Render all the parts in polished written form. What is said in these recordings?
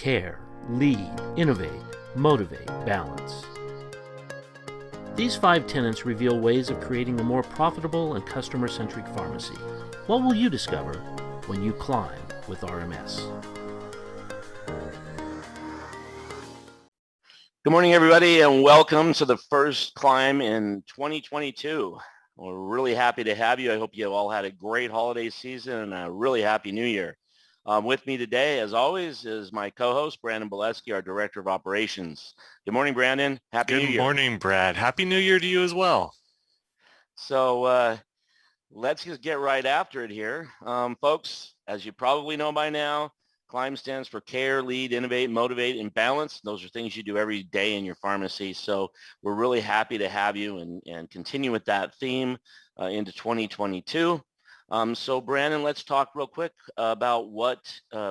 care, lead, innovate, motivate, balance. These 5 tenets reveal ways of creating a more profitable and customer-centric pharmacy. What will you discover when you climb with RMS? Good morning, everybody, and welcome to the first climb in 2022. We're really happy to have you. I hope you all had a great holiday season and a really happy new year. With me today, as always, is my co-host, Brandon Bolesky, our Director of Operations. Good morning, Brandon. Happy New Year. Good morning, Brad. Happy New Year to you as well. So let's just get right after it here. Folks, as you probably know by now, CLIMB stands for Care, Lead, Innovate, Motivate, and Balance. Those are things you do every day in your pharmacy. So we're really happy to have you and continue with that theme into 2022. So Brandon, let's talk real quick about what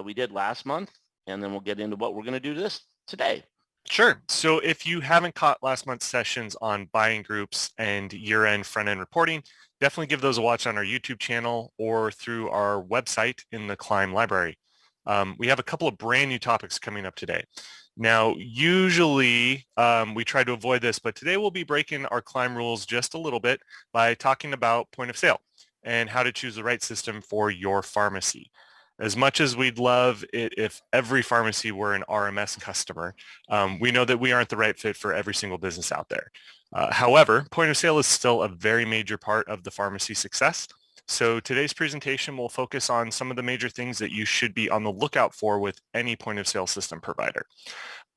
we did last month, and then we'll get into what we're going to do today. Sure. So if you haven't caught last month's sessions on buying groups and year-end front-end reporting, definitely give those a watch on our YouTube channel or through our website in the CLIMB library. We have a couple of brand new topics coming up today. Now, usually we try to avoid this, but today we'll be breaking our CLIMB rules just a little bit by talking about point of sale and how to choose the right system for your pharmacy. As much as we'd love it if every pharmacy were an RMS customer, we know that we aren't the right fit for every single business out there. However, point of sale is still a very major part of the pharmacy success. So today's presentation will focus on some of the major things that you should be on the lookout for with any point of sale system provider.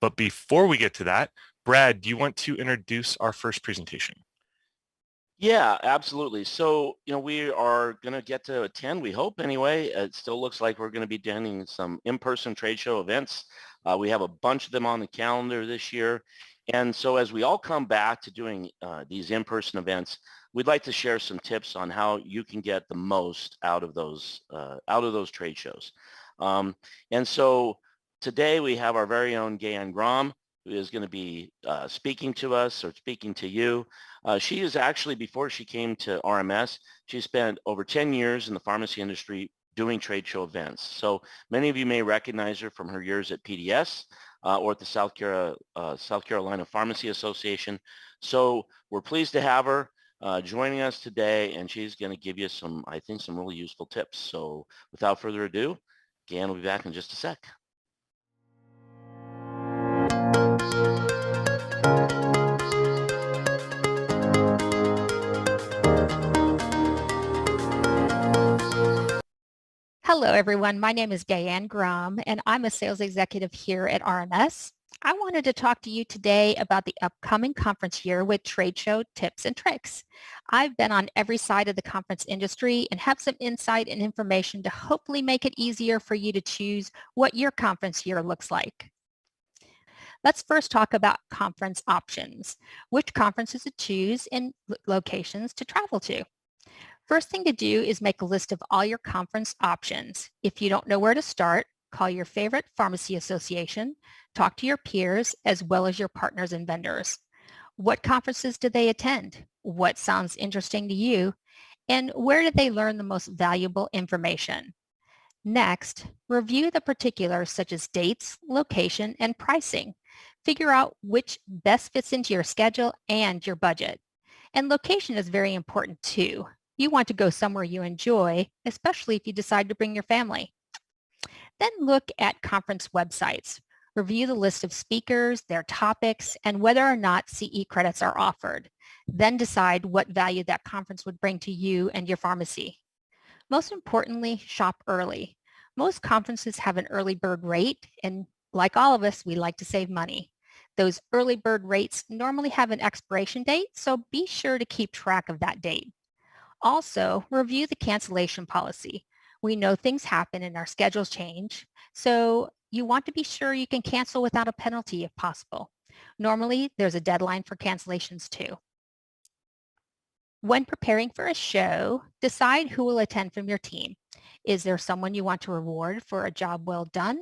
But before we get to that, Brad, do you want to introduce our first presentation? Yeah, absolutely. So, we are going to get to attend, we hope anyway. It still looks like we're going to be attending some in-person trade show events. We have a bunch of them on the calendar this year. And so as we all come back to doing these in-person events, we'd like to share some tips on how you can get the most out of those trade shows. And so today we have our very own Gayan Grom, who is going to be speaking to us or speaking to you. She is actually, before she came to RMS, she spent over 10 years in the pharmacy industry doing trade show events. So many of you may recognize her from her years at PDS or at the South Carolina Pharmacy Association. So we're pleased to have her joining us today, and she's going to give you some really useful tips. So without further ado, Gayan will be back in just a sec. Hello, everyone. My name is Gayan Grom, and I'm a sales executive here at RMS. I wanted to talk to you today about the upcoming conference year with trade show tips and tricks. I've been on every side of the conference industry and have some insight and information to hopefully make it easier for you to choose what your conference year looks like. Let's first talk about conference options, which conferences to choose and locations to travel to. First thing to do is make a list of all your conference options. If you don't know where to start, call your favorite pharmacy association, talk to your peers, as well as your partners and vendors. What conferences do they attend? What sounds interesting to you? And where do they learn the most valuable information? Next, review the particulars such as dates, location, and pricing. Figure out which best fits into your schedule and your budget. And location is very important too. You want to go somewhere you enjoy, especially if you decide to bring your family. Then look at conference websites. Review the list of speakers, their topics, and whether or not CE credits are offered. Then decide what value that conference would bring to you and your pharmacy. Most importantly, shop early. Most conferences have an early bird rate, and like all of us, we like to save money. Those early bird rates normally have an expiration date, so be sure to keep track of that date. Also, review the cancellation policy. We know things happen and our schedules change, so you want to be sure you can cancel without a penalty if possible. Normally, there's a deadline for cancellations too. When preparing for a show, decide who will attend from your team. Is there someone you want to reward for a job well done?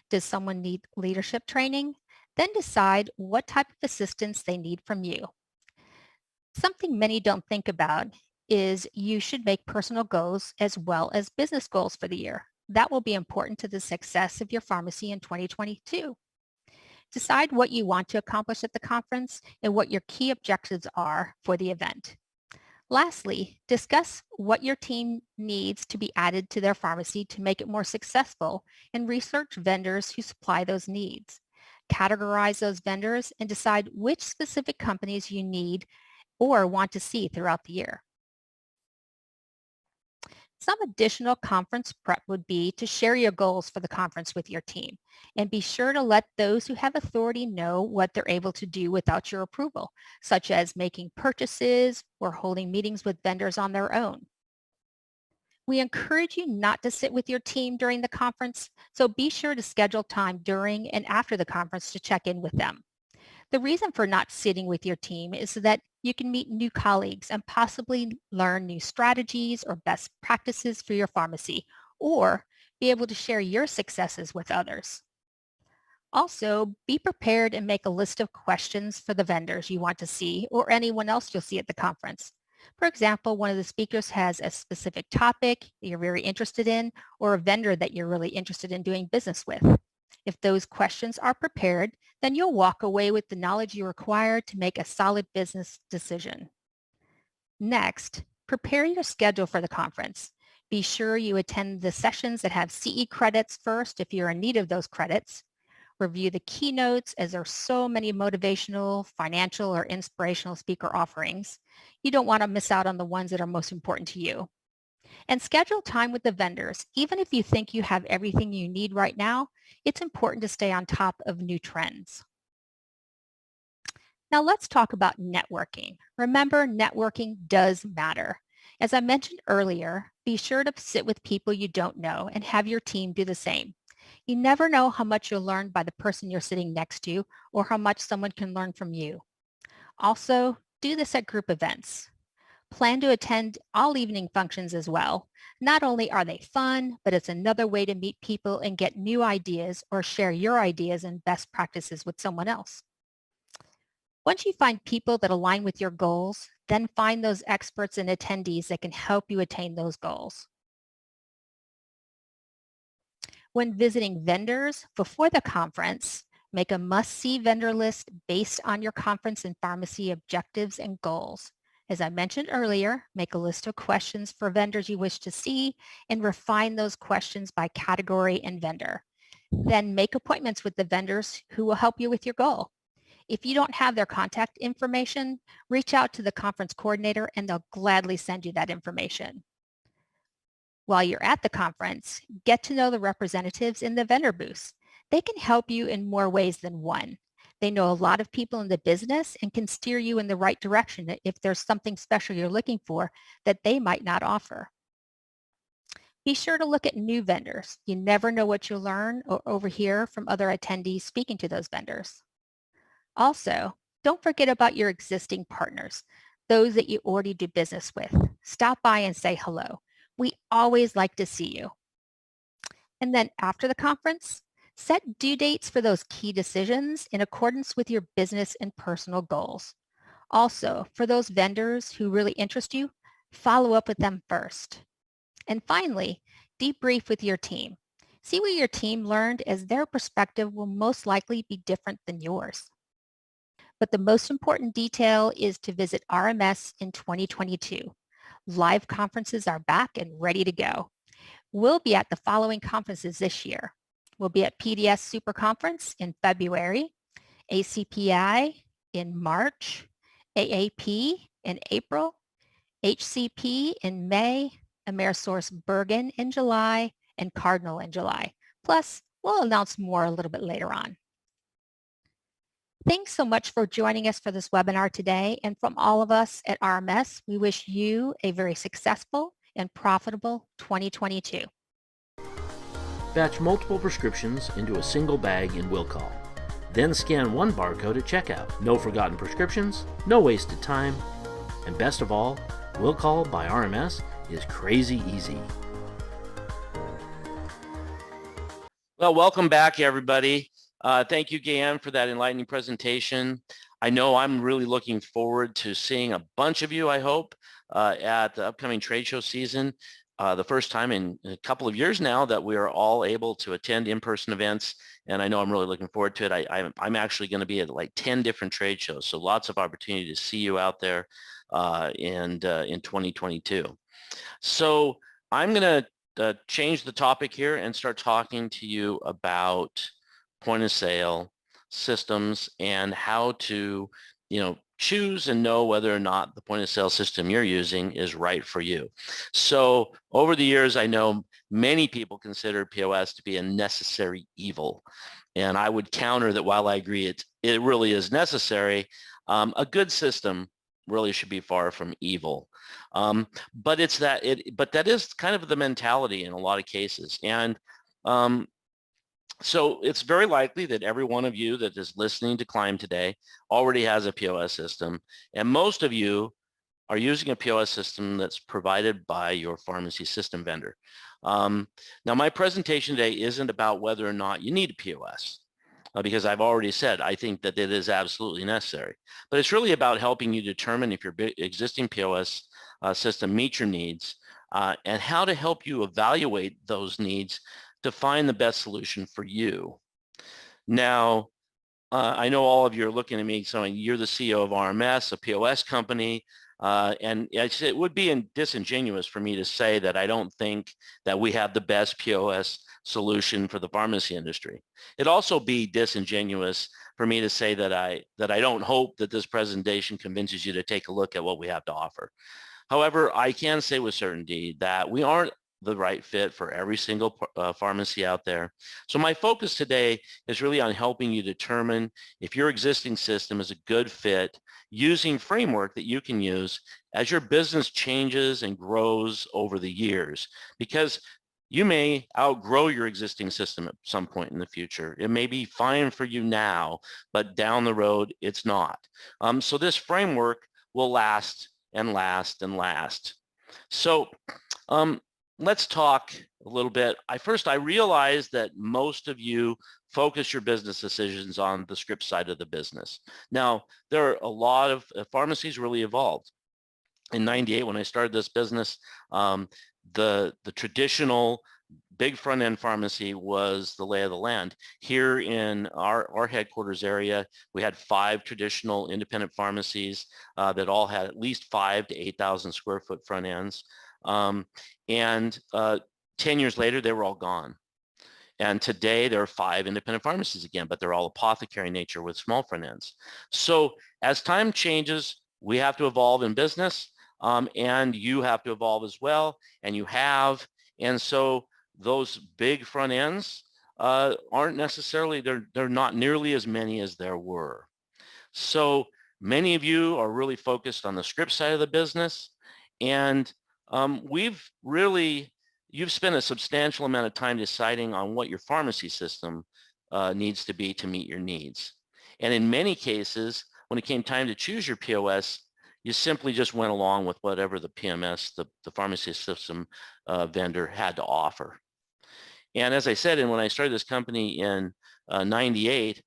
Does someone need leadership training? Then decide what type of assistance they need from you. Something many don't think about is you should make personal goals as well as business goals for the year. That will be important to the success of your pharmacy in 2022. Decide what you want to accomplish at the conference and what your key objectives are for the event. Lastly, discuss what your team needs to be added to their pharmacy to make it more successful and research vendors who supply those needs. Categorize those vendors and decide which specific companies you need or want to see throughout the year. Some additional conference prep would be to share your goals for the conference with your team and be sure to let those who have authority know what they're able to do without your approval, such as making purchases or holding meetings with vendors on their own. We encourage you not to sit with your team during the conference, so be sure to schedule time during and after the conference to check in with them. The reason for not sitting with your team is so that you can meet new colleagues and possibly learn new strategies or best practices for your pharmacy, or be able to share your successes with others. Also, be prepared and make a list of questions for the vendors you want to see or anyone else you'll see at the conference. For example, one of the speakers has a specific topic you're very interested in or a vendor that you're really interested in doing business with. If those questions are prepared, then you'll walk away with the knowledge you require to make a solid business decision. Next, prepare your schedule for the conference. Be sure you attend the sessions that have CE credits first if you're in need of those credits. Review the keynotes as there are so many motivational, financial, or inspirational speaker offerings. You don't want to miss out on the ones that are most important to you. And schedule time with the vendors. Even if you think you have everything you need right now, it's important to stay on top of new trends. Now let's talk about networking. Remember, networking does matter. As I mentioned earlier, be sure to sit with people you don't know and have your team do the same. You never know how much you'll learn by the person you're sitting next to or how much someone can learn from you. Also, do this at group events. Plan to attend all evening functions as well. Not only are they fun, but it's another way to meet people and get new ideas or share your ideas and best practices with someone else. Once you find people that align with your goals, then find those experts and attendees that can help you attain those goals. When visiting vendors before the conference, make a must-see vendor list based on your conference and pharmacy objectives and goals. As I mentioned earlier, make a list of questions for vendors you wish to see and refine those questions by category and vendor. Then make appointments with the vendors who will help you with your goal. If you don't have their contact information, reach out to the conference coordinator and they'll gladly send you that information. While you're at the conference, get to know the representatives in the vendor booths. They can help you in more ways than one. They know a lot of people in the business and can steer you in the right direction if there's something special you're looking for that they might not offer. Be sure to look at new vendors. You never know what you'll learn or overhear from other attendees speaking to those vendors. Also, don't forget about your existing partners, those that you already do business with. Stop by and say hello. We always like to see you. And then after the conference, set due dates for those key decisions in accordance with your business and personal goals. Also, for those vendors who really interest you, follow up with them first. And finally, debrief with your team. See what your team learned, as their perspective will most likely be different than yours. But the most important detail is to visit RMS in 2022. Live conferences are back and ready to go. We'll be at the following conferences this year. We'll be at PDS Super Conference in February, ACPI in March, AAP in April, HCP in May, Amerisource Bergen in July, and Cardinal in July. Plus, we'll announce more a little bit later on. Thanks so much for joining us for this webinar today. And from all of us at RMS, we wish you a very successful and profitable 2022. Batch multiple prescriptions into a single bag in Will Call. Then scan one barcode at checkout. No forgotten prescriptions, no wasted time, and best of all, Will Call by RMS is crazy easy. Well, welcome back, everybody. Thank you, Gayan, for that enlightening presentation. I know I'm really looking forward to seeing a bunch of you, I hope, at the upcoming trade show season. the first time in a couple of years now that we are all able to attend in-person events, and I know I'm really looking forward to it. I'm actually going to be at like 10 different trade shows, so lots of opportunity to see you out there in 2022. So I'm going to change the topic here and start talking to you about point of sale systems and how to, choose and know whether or not the point of sale system you're using is right for you. So over the years, I know many people consider POS to be a necessary evil. And I would counter that while I agree it really is necessary, a good system really should be far from evil. But that is kind of the mentality in a lot of cases. And so it's very likely that every one of you that is listening to Climb today already has a POS system. And most of you are using a POS system that's provided by your pharmacy system vendor. Now, my presentation today isn't about whether or not you need a POS. Because I've already said I think that it is absolutely necessary. But it's really about helping you determine if your existing POS system meets your needs and how to help you evaluate those needs to find the best solution for you. Now, I know all of you are looking at me saying you're the CEO of RMS, a POS company, and it would be disingenuous for me to say that I don't think that we have the best POS solution for the pharmacy industry. It'd also be disingenuous for me to say that I don't hope that this presentation convinces you to take a look at what we have to offer. However, I can say with certainty that we aren't the right fit for every single pharmacy out there. So my focus today is really on helping you determine if your existing system is a good fit using framework that you can use as your business changes and grows over the years. Because you may outgrow your existing system at some point in the future. It may be fine for you now, but down the road, it's not. So this framework will last and last and last. So let's talk a little bit. I realize that most of you focus your business decisions on the script side of the business. Now, there are a lot of pharmacies really evolved. In '98, when I started this business, the traditional big front-end pharmacy was the lay of the land. Here in our headquarters area, we had 5 traditional independent pharmacies that all had at least 5,000 to 8,000 square foot front ends. 10 years later, they were all gone. And today there are 5 independent pharmacies again, but they're all apothecary in nature with small front ends. So as time changes, we have to evolve in business. And you have to evolve as well, and you have. And so those big front ends aren't necessarily, they're not nearly as many as there were. So many of you are really focused on the script side of the business, and you've spent a substantial amount of time deciding on what your pharmacy system needs to be to meet your needs. And in many cases, when it came time to choose your POS, you simply just went along with whatever the PMS, the pharmacy system vendor had to offer. And as I said, and when I started this company in '98,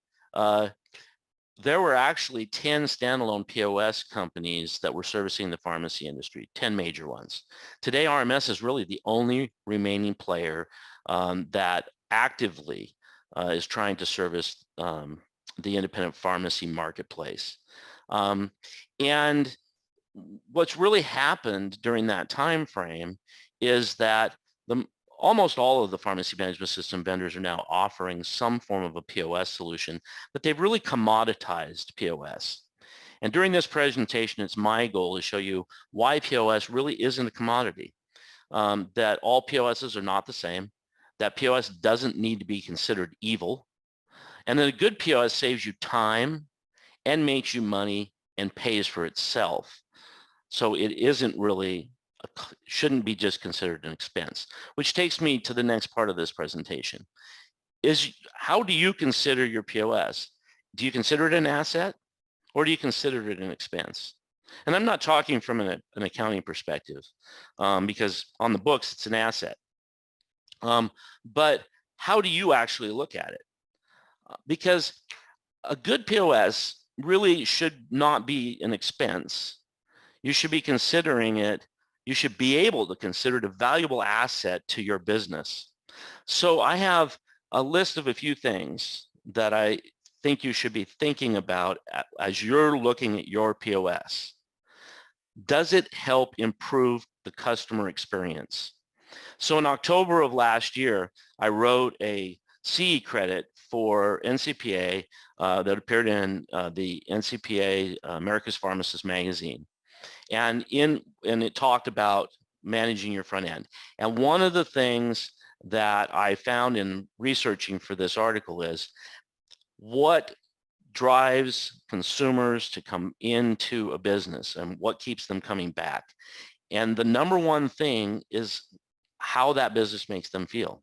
there were actually 10 standalone POS companies that were servicing the pharmacy industry, 10 major ones. Today, RMS is really the only remaining player that actively is trying to service the independent pharmacy marketplace. And what's really happened during that time frame is that almost all of the pharmacy management system vendors are now offering some form of a POS solution, but they've really commoditized POS. And during this presentation, it's my goal to show you why POS really isn't a commodity, that all POSs are not the same, that POS doesn't need to be considered evil, and that a good POS saves you time and makes you money and pays for itself. So it isn't really, shouldn't be just considered an expense, which takes me to the next part of this presentation. Is how do you consider your POS? Do you consider it an asset or do you consider it an expense? And I'm not talking from an accounting perspective because on the books, it's an asset. But how do you actually look at it? Because a good POS really should not be an expense. You should be considering it you should be able to consider it a valuable asset to your business. So I have a list of a few things that I think you should be thinking about as you're looking at your POS. Does it help improve the customer experience? So in October of last year, I wrote a CE credit for NCPA that appeared in the NCPA America's Pharmacist magazine. And it talked about managing your front end. And one of the things that I found in researching for this article is what drives consumers to come into a business and what keeps them coming back. And the number one thing is how that business makes them feel.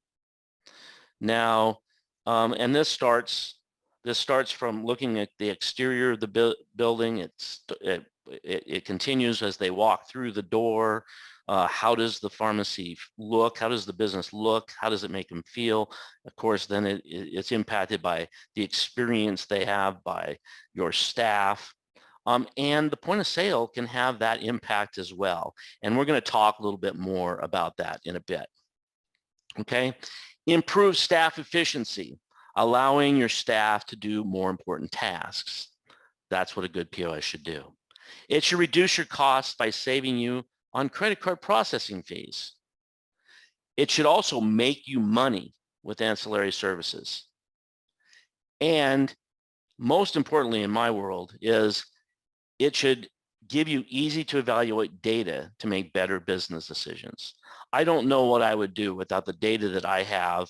Now, and this starts from looking at the exterior of the building. It continues as they walk through the door. How does the pharmacy look? How does the business look? How does it make them feel? Of course, then it's impacted by the experience they have, by your staff. And the point of sale can have that impact as well. And we're going to talk a little bit more about that in a bit. Okay, improve staff efficiency, allowing your staff to do more important tasks. That's what a good POS should do. It should reduce your costs by saving you on credit card processing fees. It should also make you money with ancillary services. And most importantly in my world is it should give you easy to evaluate data to make better business decisions. I don't know what I would do without the data that I have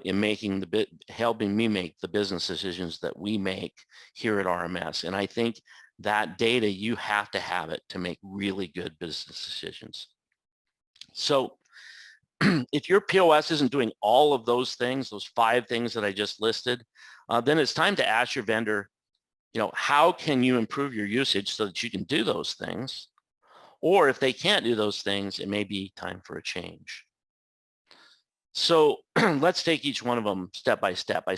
in helping me make the business decisions that we make here at RMS. And I think that data, you have to have it to make really good business decisions. So if your POS isn't doing all of those things, those 5 things that I just listed, then it's time to ask your vendor, how can you improve your usage so that you can do those things? Or if they can't do those things, it may be time for a change. So let's take each one of them step by step.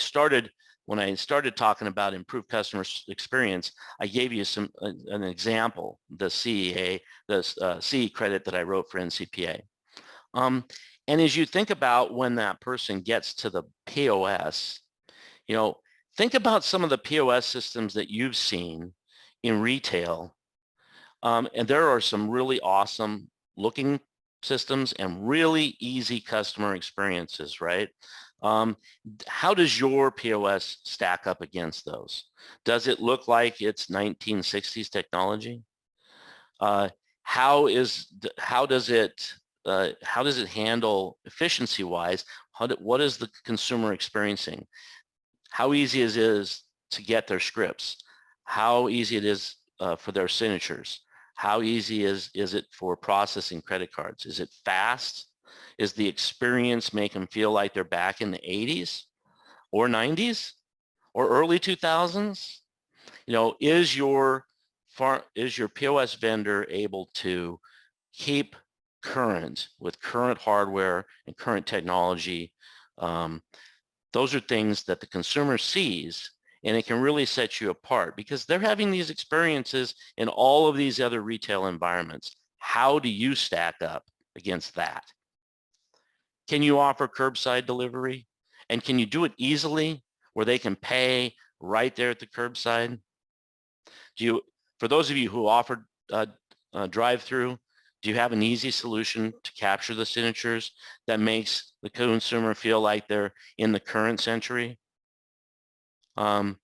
When I started talking about improved customer experience, I gave you an example, the CE credit that I wrote for NCPA. And as you think about when that person gets to the POS, think about some of the POS systems that you've seen in retail. And there are some really awesome looking systems and really easy customer experiences, right? How does your POS stack up against those? Does it look like it's 1960s technology? How does it handle efficiency-wise? What is the consumer experiencing? How easy it is to get their scripts? How easy it is for their signatures? How easy is it for processing credit cards? Is it fast? Is the experience make them feel like they're back in the 80s or 90s or early 2000s? Is your POS vendor able to keep current with current hardware and current technology? Those are things that the consumer sees, and it can really set you apart because they're having these experiences in all of these other retail environments. How do you stack up against that? Can you offer curbside delivery? And can you do it easily where they can pay right there at the curbside? For those of you who offer drive-through, do you have an easy solution to capture the signatures that makes the consumer feel like they're in the current century? And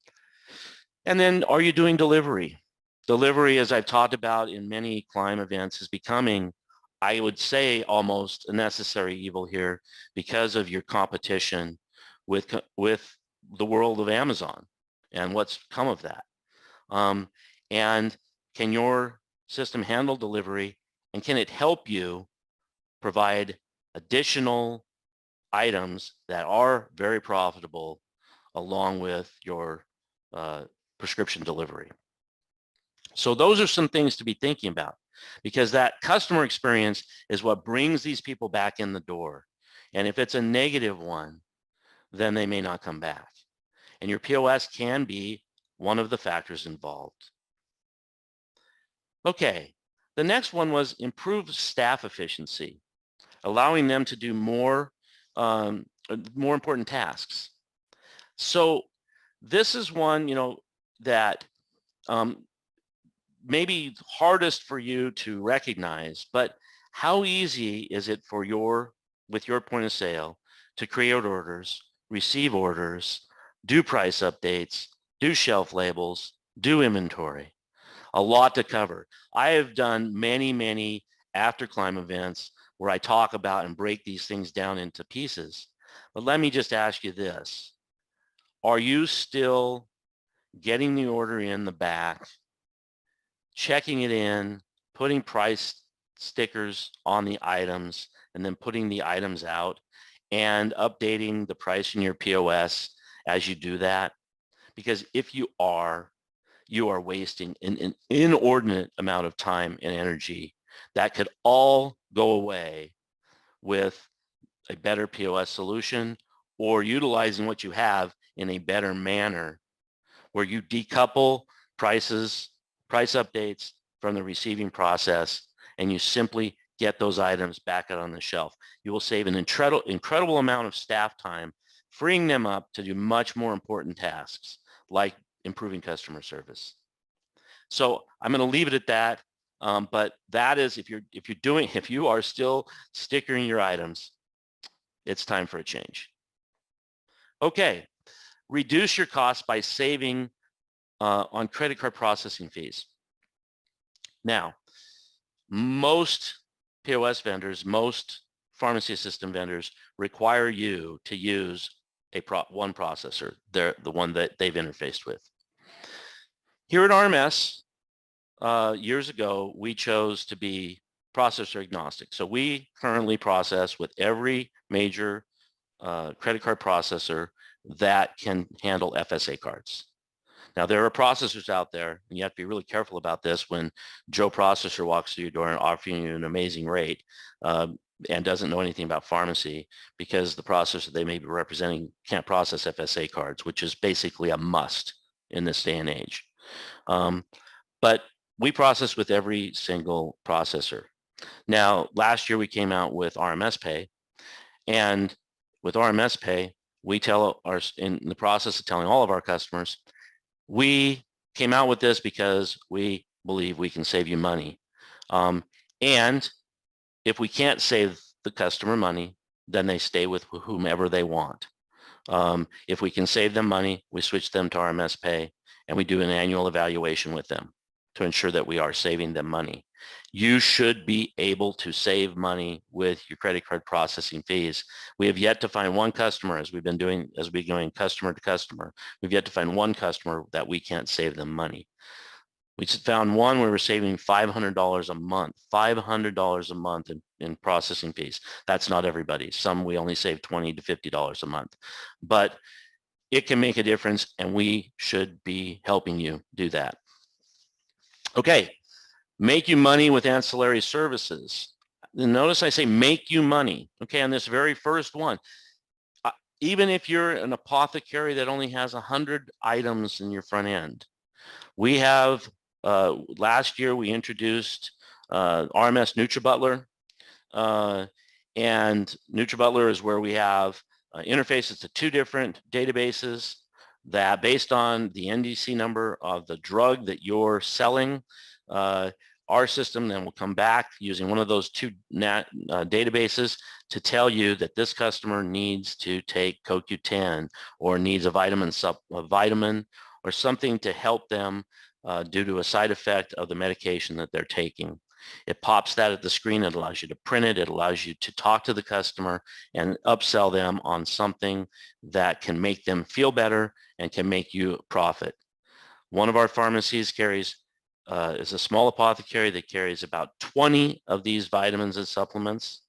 then are you doing delivery? Delivery, as I've talked about in many CLIMB events, is becoming, I would say, almost a necessary evil here because of your competition with the world of Amazon and what's come of that. And can your system handle delivery, and can it help you provide additional items that are very profitable along with your prescription delivery? So those are some things to be thinking about, because that customer experience is what brings these people back in the door. And if it's a negative one, then they may not come back. And your POS can be one of the factors involved. Okay, The next one was improve staff efficiency, allowing them to do more important tasks. So this is one, that maybe hardest for you to recognize, but how easy is it for with your point of sale to create orders, receive orders, do price updates, do shelf labels, do inventory? A lot to cover. I have done many after climb events where I talk about and break these things down into pieces. But let me just ask you this. Are you still getting the order in the back, checking it in, putting price stickers on the items, and then putting the items out and updating the price in your POS as you do that? Because if you are wasting an inordinate amount of time and energy that could all go away with a better POS solution or utilizing what you have in a better manner where you decouple price updates from the receiving process and you simply get those items back out on the shelf. You will save an incredible amount of staff time, freeing them up to do much more important tasks like improving customer service. So I'm going to leave it at that. But that is, if you are still stickering your items, it's time for a change. Okay, reduce your costs by saving on credit card processing fees. Now, most POS vendors, most pharmacy system vendors require you to use one processor. They're the one that they've interfaced with. Here at RMS, years ago, we chose to be processor agnostic. So we currently process with every major credit card processor that can handle FSA cards. Now, there are processors out there, and you have to be really careful about this when Joe Processor walks through your door and offering you an amazing rate and doesn't know anything about pharmacy, because the processor they may be representing can't process FSA cards, which is basically a must in this day and age. But we process with every single processor. Now, last year we came out with RMS Pay, and with RMS Pay, we in the process of telling all of our customers, we came out with this because we believe we can save you money. And if we can't save the customer money, then they stay with whomever they want. If we can save them money, we switch them to RMS Pay, and we do an annual evaluation with them to ensure that we are saving them money. You should be able to save money with your credit card processing fees. We have yet to find one customer, as we're going customer to customer, we've yet to find one customer that we can't save them money. We just found one where we're saving $500 a month, $500 a month in processing fees. That's not everybody. Some we only save $20 to $50 a month, but it can make a difference, and we should be helping you do that. Okay, make you money with ancillary services. Notice I say make you money. Okay, on this very first one, even if you're an apothecary that only has 100 items in your front end, we have, last year we introduced RMS NutriButler, and NutriButler is where we have interfaces to two different databases that, based on the NDC number of the drug that you're selling, our system then will come back using one of those two databases to tell you that this customer needs to take CoQ10 or needs a vitamin or something to help them due to a side effect of the medication that they're taking. It pops that at the screen. It allows you to print it. It allows you to talk to the customer and upsell them on something that can make them feel better and can make you profit. One of our pharmacies is a small apothecary that carries about 20 of these vitamins and supplements,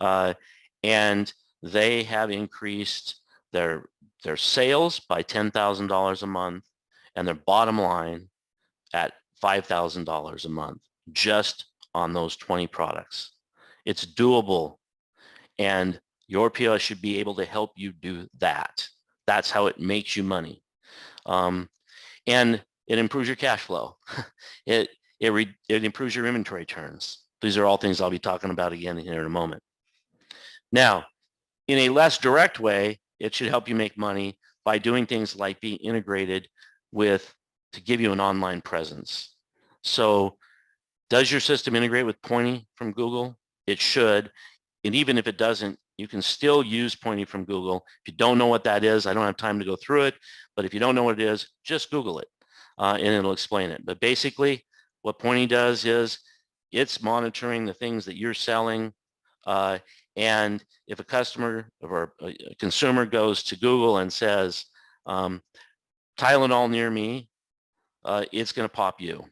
and they have increased their sales by $10,000 a month and their bottom line at $5,000 a month just on those 20 products. It's doable, and your POS should be able to help you do that. That's how it makes you money. And it improves your cash flow. It improves your inventory turns. These are all things I'll be talking about again here in a moment. Now, in a less direct way, it should help you make money by doing things like being integrated to give you an online presence. So does your system integrate with Pointy from Google? It should. And even if it doesn't, you can still use Pointy from Google. If you don't know what that is, I don't have time to go through it, but if you don't know what it is, just Google it and it'll explain it. But basically, what Pointy does is it's monitoring the things that you're selling. And if a customer or a consumer goes to Google and says, Tylenol near me, it's going to pop you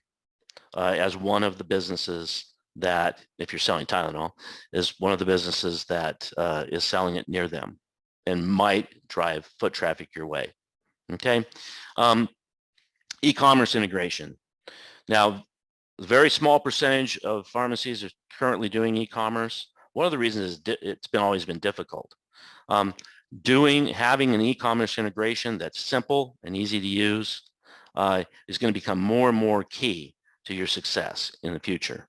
as one of the businesses that, if you're selling Tylenol, is one of the businesses that is selling it near them and might drive foot traffic your way. Okay. E-commerce integration. Now, a very small percentage of pharmacies are currently doing e-commerce. One of the reasons is it's always been difficult. Having an e-commerce integration that's simple and easy to use is going to become more and more key to your success in the future.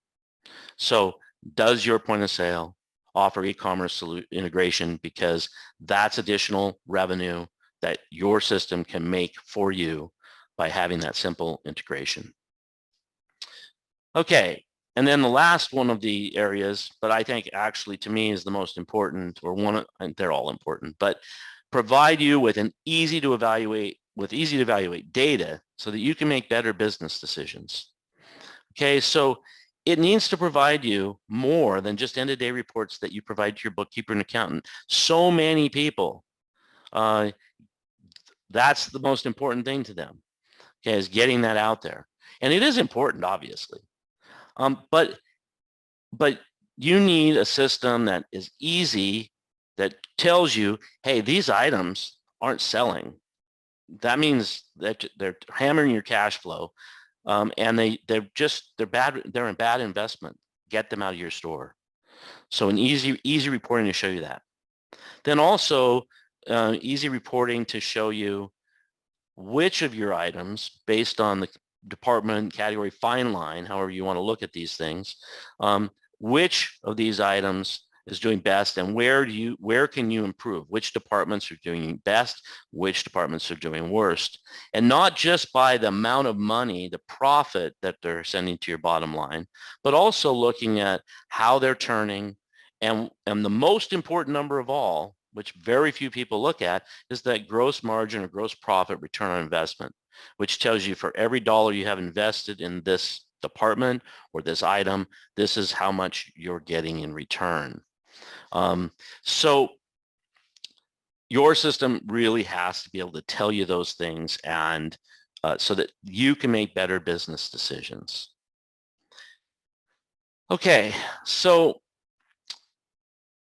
So does your point of sale offer e-commerce integration, because that's additional revenue that your system can make for you by having that simple integration. Okay, and then the last one of the areas, but I think actually to me is the most important, and they're all important, but provide you with easy to evaluate data so that you can make better business decisions. Okay, so it needs to provide you more than just end-of-day reports that you provide to your bookkeeper and accountant. So many people, that's the most important thing to them, okay, is getting that out there. And it is important, obviously. But you need a system that is easy, that tells you, hey, these items aren't selling. That means that they're hammering your cash flow, and they're in bad investment. Get them out of your store. So an easy reporting to show you that. Then also easy reporting to show you which of your items, based on the department, category, fine line, however you want to look at these things, which of these items is doing best, and where can you improve? Which departments are doing best? Which departments are doing worst? And not just by the amount of money, the profit that they're sending to your bottom line, but also looking at how they're turning, and the most important number of all, which very few people look at, is that gross margin or gross profit return on investment, which tells you for every dollar you have invested in this department or this item, this is how much you're getting in return. So your system really has to be able to tell you those things, and so that you can make better business decisions. Okay, so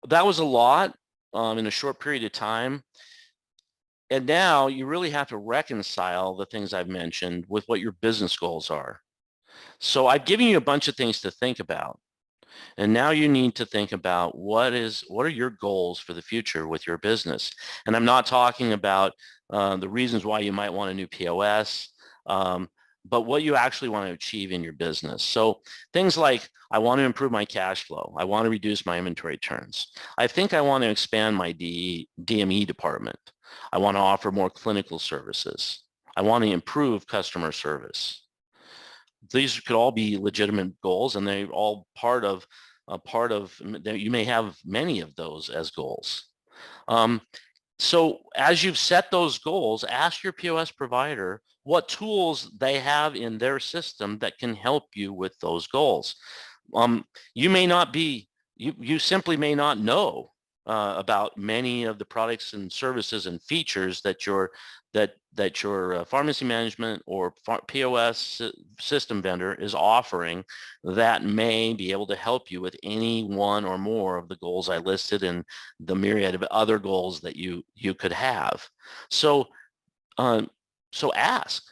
that was a lot in a short period of time. And now you really have to reconcile the things I've mentioned with what your business goals are. So I've given you a bunch of things to think about. And now you need to think about what are your goals for the future with your business. And I'm not talking about the reasons why you might want a new POS, but what you actually want to achieve in your business. So things like, I want to improve my cash flow. I want to reduce my inventory turns. I think I want to expand my DME department. I want to offer more clinical services. I want to improve customer service. These could all be legitimate goals, and they're all you may have many of those as goals. So as you've set those goals, ask your POS provider what tools they have in their system that can help you with those goals. You simply may not know about many of the products and services and features that your pharmacy management or POS system vendor is offering that may be able to help you with any one or more of the goals I listed and the myriad of other goals that you could have. So ask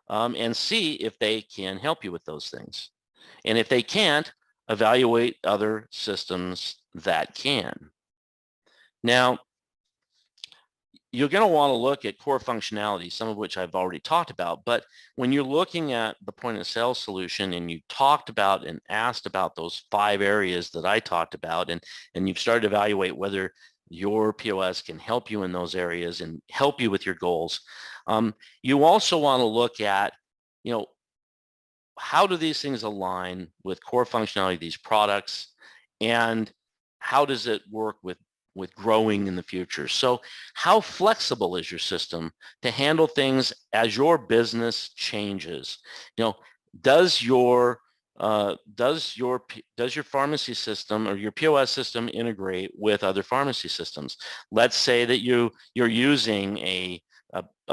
and see if they can help you with those things. And if they can't, evaluate other systems that can. Now, you're going to want to look at core functionality, some of which I've already talked about. But when you're looking at the point of sale solution and you talked about and asked about those 5 areas that I talked about, and you've started to evaluate whether your POS can help you in those areas and help you with your goals, you also want to look at, how do these things align with core functionality of these products, and how does it work with growing in the future? So how flexible is your system to handle things as your business changes? Does your pharmacy system or your POS system integrate with other pharmacy systems? Let's say that you're using a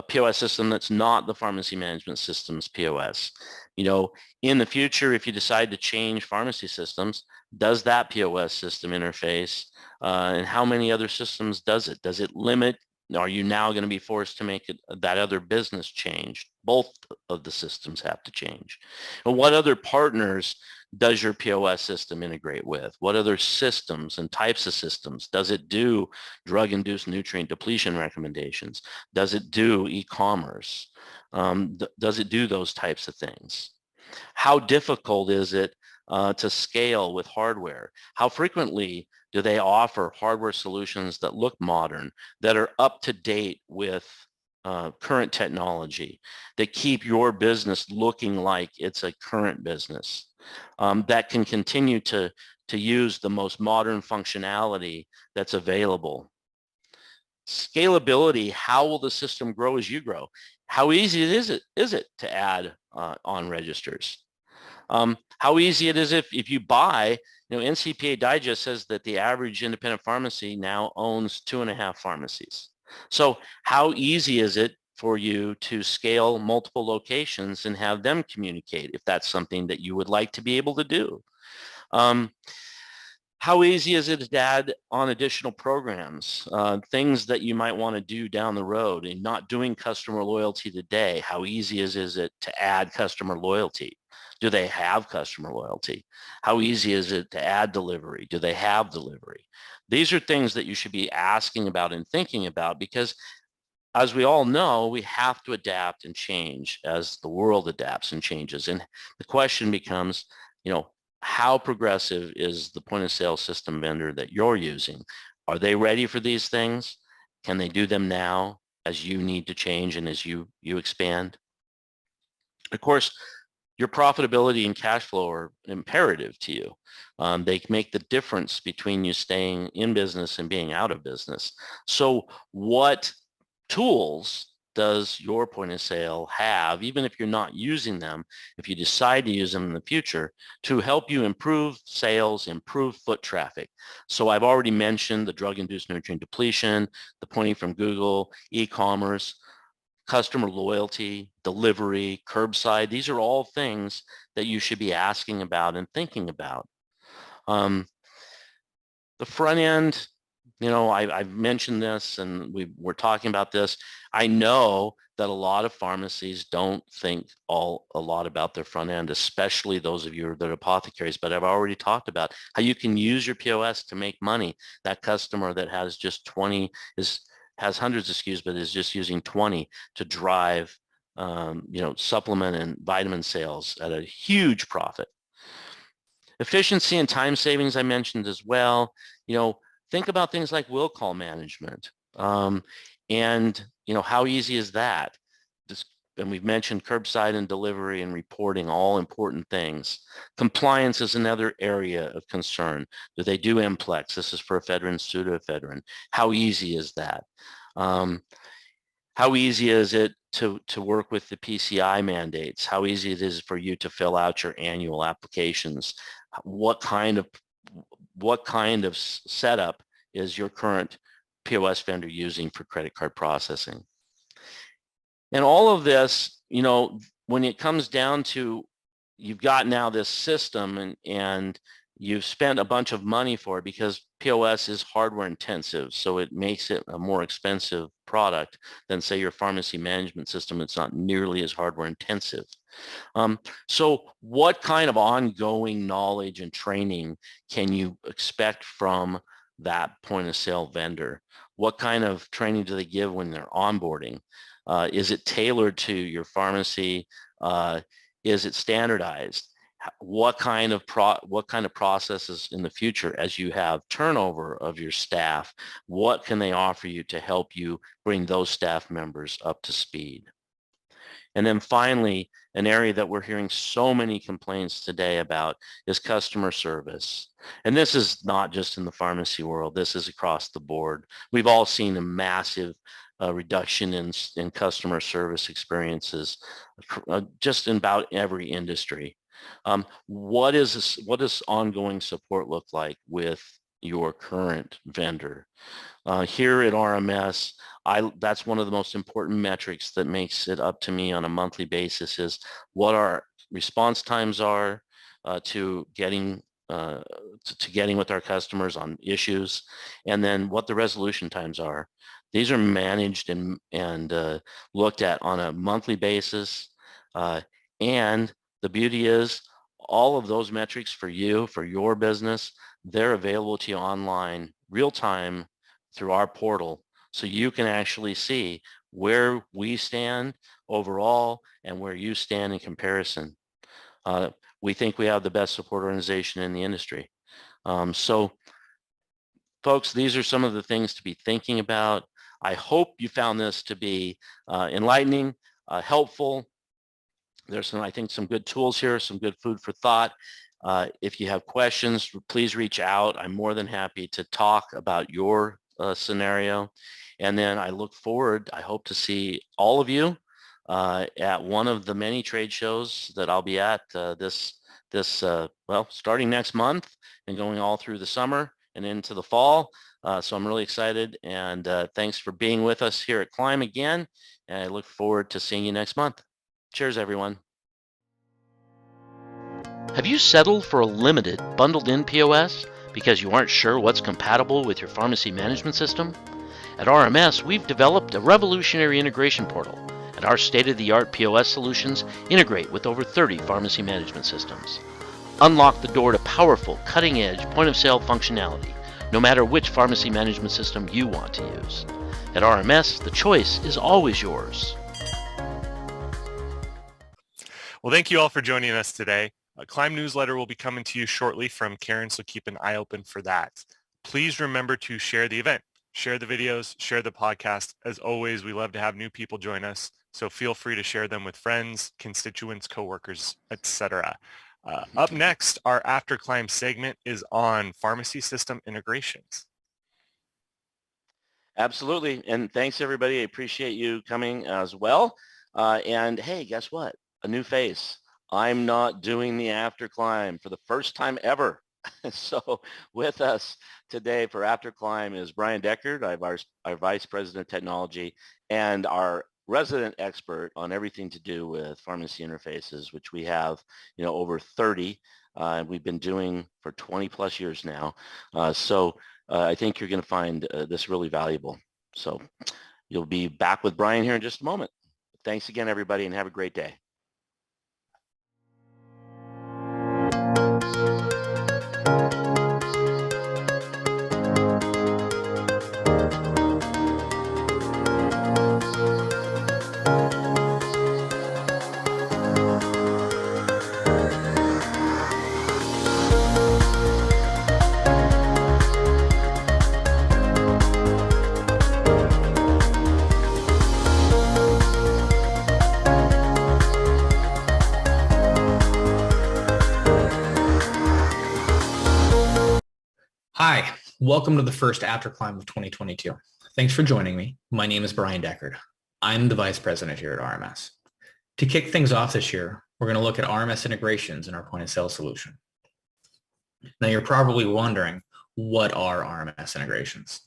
POS system that's not the pharmacy management system's POS. In the future, if you decide to change pharmacy systems, does that POS system interface? And how many other systems does it? Does it limit? Are you now going to be forced to make that other business change? Both of the systems have to change. And what other partners does your POS system integrate with? What other systems and types of systems? Does it do drug-induced nutrient depletion recommendations? Does it do e-commerce? Does it do those types of things? How difficult is it to scale with hardware? How frequently do they offer hardware solutions that look modern, that are up to date with current technology, that keep your business looking like it's a current business, that can continue to use the most modern functionality that's available? Scalability, how will the system grow as you grow? How easy is it to add on registers? How easy it is if you buy, NCPA Digest says that the average independent pharmacy now owns 2.5 pharmacies. So how easy is it for you to scale multiple locations and have them communicate if that's something that you would like to be able to do? How easy is it to add on additional programs, things that you might want to do down the road and not doing customer loyalty today? How easy is it to add customer loyalty? Do they have customer loyalty? How easy is it to add delivery? Do they have delivery? These are things that you should be asking about and thinking about, because as we all know, we have to adapt and change as the world adapts and changes. And the question becomes, how progressive is the point of sale system vendor that you're using? Are they ready for these things? Can they do them now as you need to change and as you expand? Of course, your profitability and cash flow are imperative to you. They make the difference between you staying in business and being out of business. So what tools does your point of sale have, even if you're not using them, if you decide to use them in the future, to help you improve sales, improve foot traffic? So I've already mentioned the drug-induced nutrient depletion, the pointing from Google, e-commerce, customer loyalty, delivery, curbside. These are all things that you should be asking about and thinking about. The front end, I've mentioned this and we're talking about this. I know that a lot of pharmacies don't think a lot about their front end, especially those of you that are apothecaries, but I've already talked about how you can use your POS to make money. That customer that has just 20 has hundreds of SKUs, but is just using 20 to drive, supplement and vitamin sales at a huge profit. Efficiency and time savings I mentioned as well. Think about things like will call management. And how easy is that? And we've mentioned curbside and delivery and reporting, all important things. Compliance is another area of concern. Do they do MPLEX? This is for ephedrine, pseudoephedrine. How easy is that? How easy is it to work with the PCI mandates? How easy it is for you to fill out your annual applications? What kind of setup is your current POS vendor using for credit card processing? And all of this, when it comes down to, you've got now this system and you've spent a bunch of money for it, because POS is hardware intensive, so it makes it a more expensive product than, say, your pharmacy management system. It's not nearly as hardware intensive. So what kind of ongoing knowledge and training can you expect from that point of sale vendor? What kind of training do they give when they're onboarding? Is it tailored to your pharmacy? Is it standardized? What kind of processes in the future, as you have turnover of your staff, what can they offer you to help you bring those staff members up to speed? And then finally, an area that we're hearing so many complaints today about is customer service. And this is not just in the pharmacy world, this is across the board. We've all seen a massive reduction in customer service experiences just in about every industry. What does ongoing support look like with your current vendor? Here at RMS, that's one of the most important metrics that makes it up to me on a monthly basis is what our response times are to getting with our customers on issues, and then what the resolution times are. These are managed and looked at on a monthly basis, and the beauty is all of those metrics for you, for your business, they're available to you online, real time, through our portal, so you can actually see where we stand overall and where you stand in comparison. We think we have the best support organization in the industry. So folks, these are some of the things to be thinking about. I hope you found this to be enlightening, helpful. There's I think some good tools here, some good food for thought. If you have questions, please reach out. I'm more than happy to talk about your scenario. And then I look forward, I hope to see all of you at one of the many trade shows that I'll be at starting next month and going all through the summer and into the fall. So I'm really excited, and thanks for being with us here at CLIMB again. And I look forward to seeing you next month. Cheers, everyone. Have you settled for a limited bundled-in POS because you aren't sure what's compatible with your pharmacy management system? At RMS, we've developed a revolutionary integration portal, and our state-of-the-art POS solutions integrate with over 30 pharmacy management systems. Unlock the door to powerful, cutting-edge point-of-sale functionality, no matter which pharmacy management system you want to use. At RMS, the choice is always yours. Well, thank you all for joining us today. A CLIMB newsletter will be coming to you shortly from Karen, so keep an eye open for that. Please remember to share the event, share the videos, share the podcast. As always, we love to have new people join us, so feel free to share them with friends, constituents, coworkers, etc. Up next, our After CLIMB segment is on pharmacy system integrations. Absolutely. And thanks, everybody. I appreciate you coming as well. And hey, guess what? A new face. I'm not doing the After CLIMB for the first time ever. So with us today for After CLIMB is Brian Deckard, our Vice President of Technology, and our resident expert on everything to do with pharmacy interfaces, which we have, over 30, and we've been doing for 20 plus years now. So I think you're going to find this really valuable. So you'll be back with Brian here in just a moment. Thanks again, everybody, and have a great day. Hi, welcome to the first After CLIMB of 2022. Thanks for joining me. My name is Brian Deckard. I'm the Vice President here at RMS. To kick things off this year, we're going to look at RMS integrations in our point of sale solution. Now you're probably wondering, what are RMS integrations?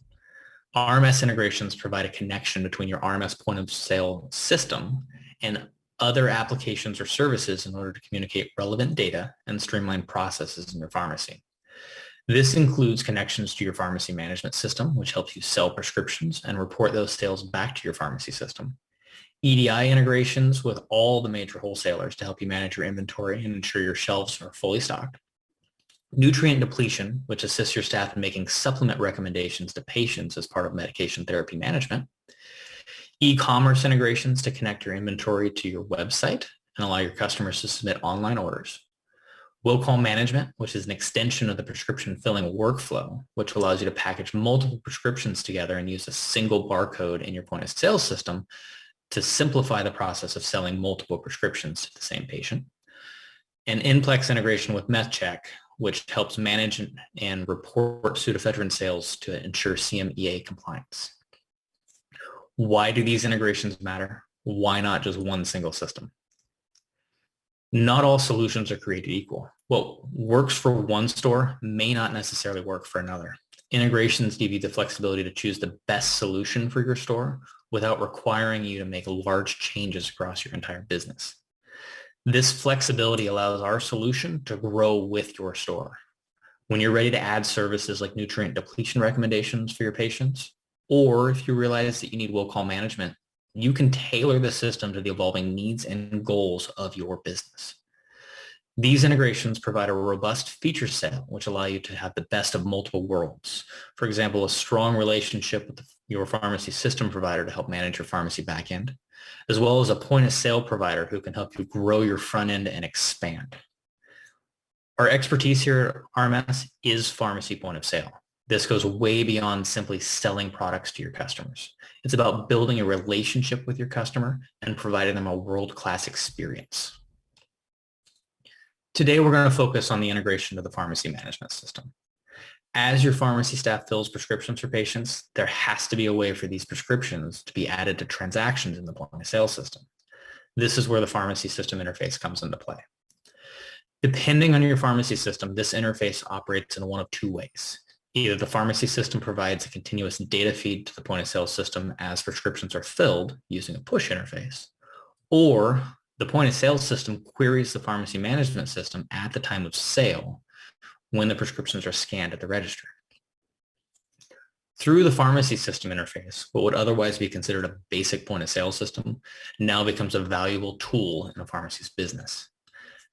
RMS integrations provide a connection between your RMS point of sale system and other applications or services in order to communicate relevant data and streamline processes in your pharmacy. This includes connections to your pharmacy management system, which helps you sell prescriptions and report those sales back to your pharmacy system. EDI integrations with all the major wholesalers to help you manage your inventory and ensure your shelves are fully stocked. nutrient depletion, which assists your staff in making supplement recommendations to patients as part of medication therapy management, e-commerce integrations to connect your inventory to your website and allow your customers to submit online orders, will call management, which is an extension of the prescription filling workflow, which allows you to package multiple prescriptions together and use a single barcode in your point of sale system to simplify the process of selling multiple prescriptions to the same patient. And NPLEX integration with MethCheck, which helps manage and report pseudoephedrine sales to ensure CMEA compliance. Why do these integrations matter? Why not just one single system? Not all solutions are created equal. What works for one store may not necessarily work for another. Integrations give you the flexibility to choose the best solution for your store without requiring you to make large changes across your entire business. This flexibility allows our solution to grow with your store. When you're ready to add services like nutrient depletion recommendations for your patients, or if you realize that you need will call management, you can tailor the system to the evolving needs and goals of your business. These integrations provide a robust feature set, which allow you to have the best of multiple worlds. For example, a strong relationship with your pharmacy system provider to help manage your pharmacy backend, as well as a point of sale provider who can help you grow your front end and expand. Our expertise here at RMS is pharmacy point of sale. This goes way beyond simply selling products to your customers. It's about building a relationship with your customer and providing them a world-class experience. Today, we're going to focus on the integration of the pharmacy management system. As your pharmacy staff fills prescriptions for patients, there has to be a way for these prescriptions to be added to transactions in the point of sale system. This is where the pharmacy system interface comes into play. Depending on your pharmacy system, this interface operates in one of two ways. Either the pharmacy system provides a continuous data feed to the point of sale system as prescriptions are filled using a push interface, or the point of sale system queries the pharmacy management system at the time of sale when the prescriptions are scanned at the register. Through the pharmacy system interface, what would otherwise be considered a basic point of sale system now becomes a valuable tool in a pharmacy's business.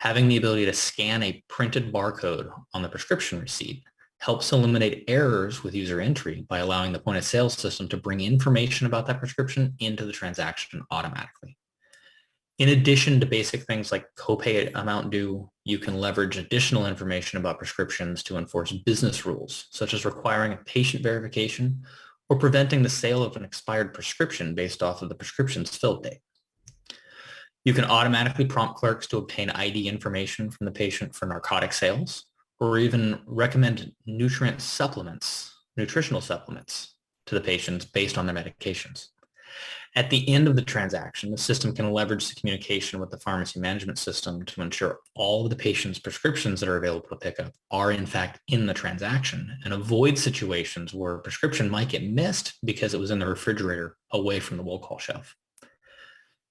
Having the ability to scan a printed barcode on the prescription receipt helps eliminate errors with user entry by allowing the point of sale system to bring information about that prescription into the transaction automatically. In addition to basic things like copay amount due, you can leverage additional information about prescriptions to enforce business rules, such as requiring a patient verification or preventing the sale of an expired prescription based off of the prescription's fill date. You can automatically prompt clerks to obtain ID information from the patient for narcotic sales, or even recommend nutritional supplements to the patients based on their medications. At the end of the transaction, the system can leverage the communication with the pharmacy management system to ensure all of the patient's prescriptions that are available to pick up are in fact in the transaction and avoid situations where a prescription might get missed because it was in the refrigerator away from the will call shelf.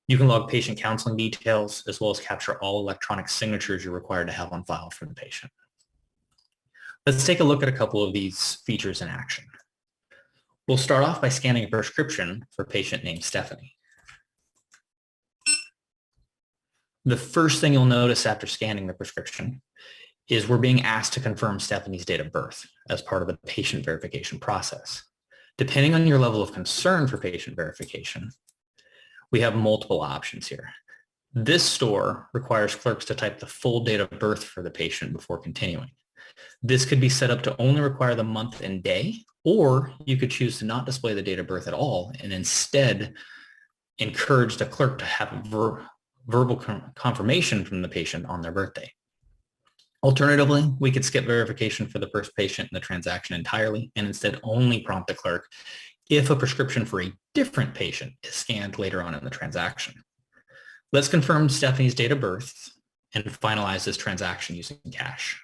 You can log patient counseling details as well as capture all electronic signatures you're required to have on file for the patient. Let's take a look at a couple of these features in action. We'll start off by scanning a prescription for a patient named Stephanie. The first thing you'll notice after scanning the prescription is we're being asked to confirm Stephanie's date of birth as part of the patient verification process. Depending on your level of concern for patient verification, we have multiple options here. This store requires clerks to type the full date of birth for the patient before continuing. This could be set up to only require the month and day, or you could choose to not display the date of birth at all and instead encourage the clerk to have verbal confirmation from the patient on their birthday. Alternatively, we could skip verification for the first patient in the transaction entirely and instead only prompt the clerk if a prescription for a different patient is scanned later on in the transaction. Let's confirm Stephanie's date of birth and finalize this transaction using cash.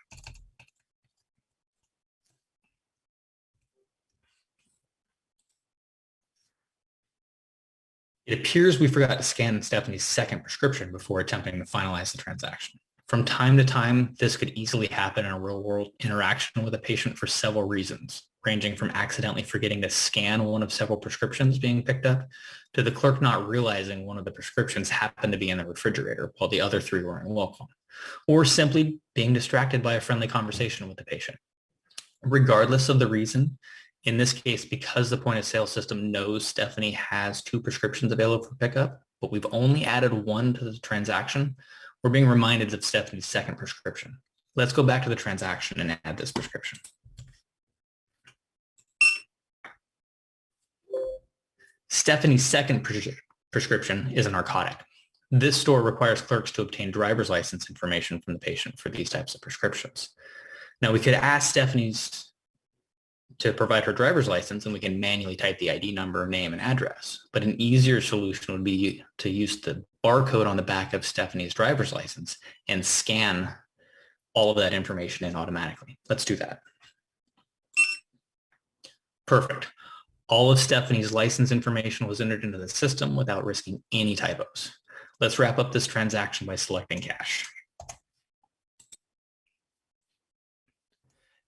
It appears we forgot to scan Stephanie's second prescription before attempting to finalize the transaction. From time to time, this could easily happen in a real-world interaction with a patient for several reasons. ranging from accidentally forgetting to scan one of several prescriptions being picked up to the clerk not realizing one of the prescriptions happened to be in the refrigerator while the other three were in will call, or simply being distracted by a friendly conversation with the patient. Regardless of the reason, in this case, because the point of sale system knows Stephanie has 2 prescriptions available for pickup, but we've only added 1 to the transaction, we're being reminded of Stephanie's second prescription. Let's go back to the transaction and add this prescription. Stephanie's second prescription is a narcotic. This store requires clerks to obtain driver's license information from the patient for these types of prescriptions. Now, we could ask Stephanie's to provide her driver's license and we can manually type the ID number, name, and address. But an easier solution would be to use the barcode on the back of Stephanie's driver's license and scan all of that information in automatically. Let's do that. Perfect. All of Stephanie's license information was entered into the system without risking any typos. Let's wrap up this transaction by selecting cash.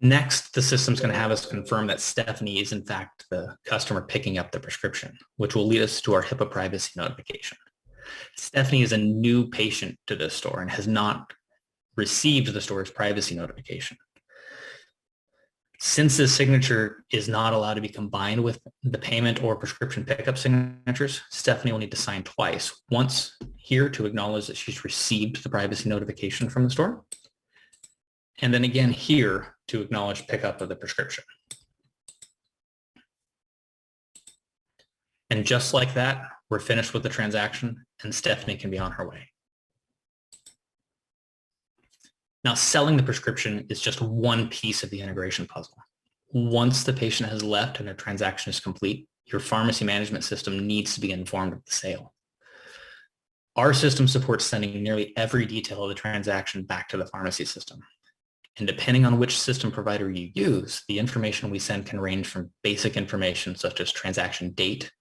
Next, the system's going to have us confirm that Stephanie is in fact the customer picking up the prescription, which will lead us to our HIPAA privacy notification. Stephanie is a new patient to this store and has not received the store's privacy notification. Since this signature is not allowed to be combined with the payment or prescription pickup signatures, Stephanie will need to sign twice, once here to acknowledge that she's received the privacy notification from the store, and then again here to acknowledge pickup of the prescription. And just like that, we're finished with the transaction and Stephanie can be on her way. Now, selling the prescription is just one piece of the integration puzzle. Once the patient has left and a transaction is complete, your pharmacy management system needs to be informed of the sale. Our system supports sending nearly every detail of the transaction back to the pharmacy system. And depending on which system provider you use, the information we send can range from basic information such as transaction date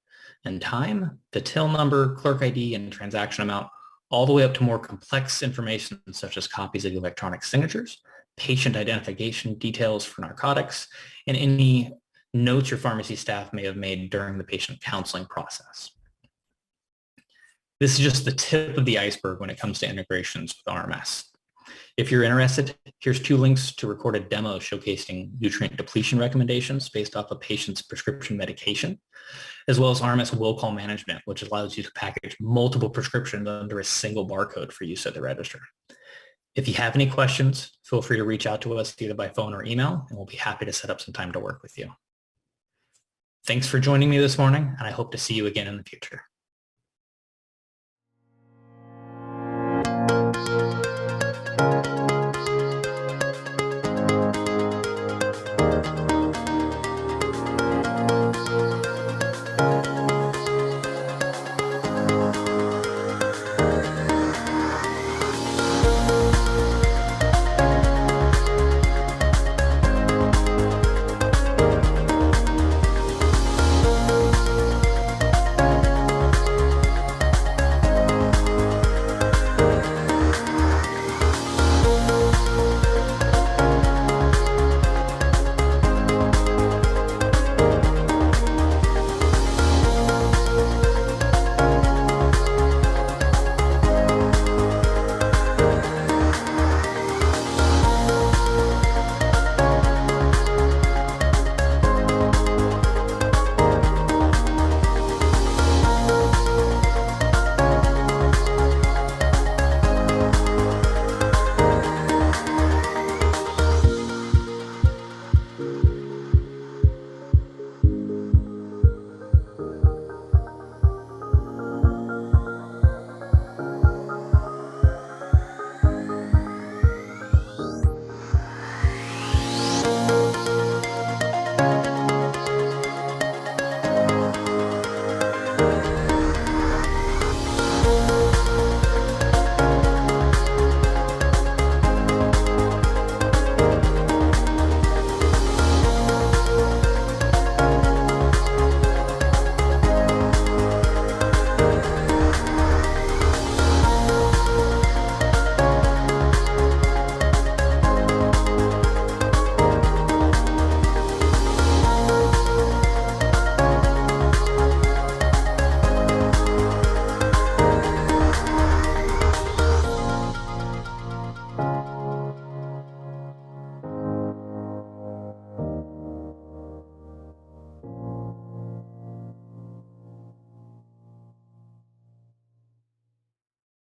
and time, the till number, clerk ID, and transaction amount, all the way up to more complex information such as copies of electronic signatures, patient identification details for narcotics, and any notes your pharmacy staff may have made during the patient counseling process. This is just the tip of the iceberg when it comes to integrations with RMS. If you're interested, here's 2 links to record a demo showcasing nutrient depletion recommendations based off a patient's prescription medication, as well as RMS will call management, which allows you to package multiple prescriptions under a single barcode for use at the register. If you have any questions, feel free to reach out to us either by phone or email, and we'll be happy to set up some time to work with you. Thanks for joining me this morning, and I hope to see you again in the future.